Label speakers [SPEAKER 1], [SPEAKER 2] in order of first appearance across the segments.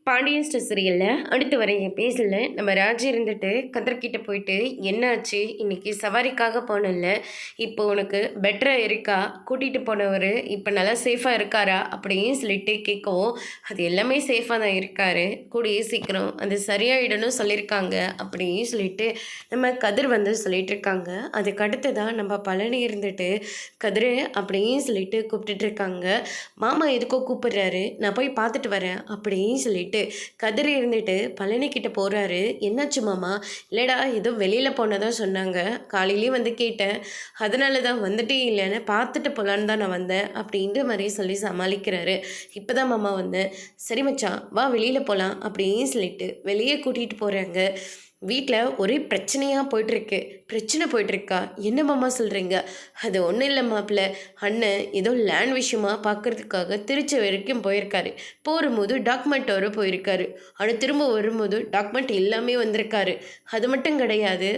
[SPEAKER 1] Pandian store சீரியலில் அடுத்து வர எபிசோடில் நம்ம ராஜி இருந்துட்டு கதிர்கிட்ட போயிட்டு என்னாச்சு இன்னைக்கு சவாரிக்காக போனல, இப்போ உனக்கு பெட்டராக இருக்கா, கூட்டிகிட்டு போனவர் இப்போ நல்லா சேஃபாக இருக்காரா அப்படின்னு சொல்லிட்டு கேட்கவும், அது எல்லாமே சேஃபாக தான் இருக்காரு, கூடிய சீக்கிரம் அது சரியாயிடணும் சொல்லியிருக்காங்க அப்படின்னு சொல்லிட்டு நம்ம கதிர் வந்து சொல்லிட்டு இருக்காங்க. அதுக்கு அடுத்து தான் நம்ம பழனி இருந்துட்டு கதிர் அப்படின்னு சொல்லிட்டு கூப்பிட்டுட்டு இருக்காங்க. மாமா எதுக்கோ கூப்பிடுறாரு, நான் போய் பார்த்துட்டு வரேன் அப்படின்னு சொல்லிட்டு கதிர் இருந்துட்டு பழனி கிட்ட போறாரு. என்னாச்சு மாமா? இல்லடா ஏதோ வெளியில போனதா சொன்னாங்க, காலையிலேயே வந்து கேட்டேன், அதனால தான் வந்துட்டே இல்லைன்னு பார்த்துட்டு போலான்னு தான் நான் வந்தேன் அப்படின்ற மாதிரி சொல்லி சமாளிக்கிறாரு. இப்போதான் மாமா வந்தேன். சரி மச்சான் வா வெளியில போகலாம் அப்படின்னு சொல்லிட்டு வெளியே கூட்டிகிட்டு போகிறாங்க. வீட்டில் ஒரே பிரச்சனையாக போயிட்டுருக்கு. பிரச்சனை போயிட்டுருக்கா? என்ன மாமா சொல்கிறீங்க? அது ஒன்றும் இல்லை மாப்பிள்ள, அண்ணன் ஏதோ லேண்ட் விஷயமா பார்க்குறதுக்காக திருச்சி வரைக்கும் போயிருக்காரு. போகும்போது டாக்குமெண்ட்டோடு போயிருக்காரு. ஆனால் திரும்ப வரும்போது டாக்குமெண்ட் எல்லாமே வந்திருக்காரு. அது மட்டும் கிடையாது,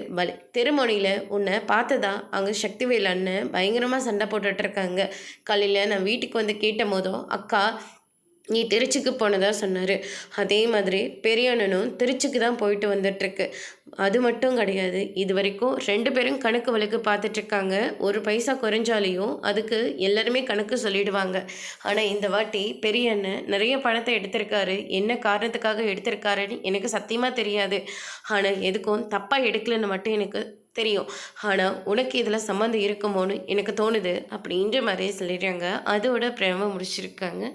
[SPEAKER 1] திருமணியில் உன்னை பார்த்ததா அங்கே சக்திவேல் அண்ணன் பயங்கரமாக சண்டை போட்டுட்ருக்காங்க. காலையில் நான் வீட்டுக்கு வந்து கேட்ட போதும் அக்கா நீ திருச்சிக்கு போனதாக சொன்னார். அதே மாதிரி பெரிய அண்ணனும் திருச்சிக்கு தான் போயிட்டு வந்துட்டுருக்கு. அது மட்டும் கிடையாது, இது வரைக்கும் 2 பேரும் கணக்கு வழக்கு பார்த்துட்ருக்காங்க. ஒரு பைசா குறைஞ்சாலையும் அதுக்கு எல்லாருமே கணக்கு சொல்லிடுவாங்க. ஆனால் இந்த வாட்டி பெரிய அண்ணன் நிறைய பணத்தை எடுத்திருக்காரு. என்ன காரணத்துக்காக எடுத்திருக்காருன்னு எனக்கு சத்தியமாக தெரியாது. ஆனால் எதுக்கும் தப்பாக எடுக்கலன்னு மட்டும் எனக்கு தெரியும். ஆனால் உனக்கு இதில் சம்மந்தம் இருக்குமோன்னு எனக்கு தோணுது அப்படின்ற மாதிரியே சொல்லிடுறாங்க. அதோட பிரேம முடிச்சிருக்காங்க.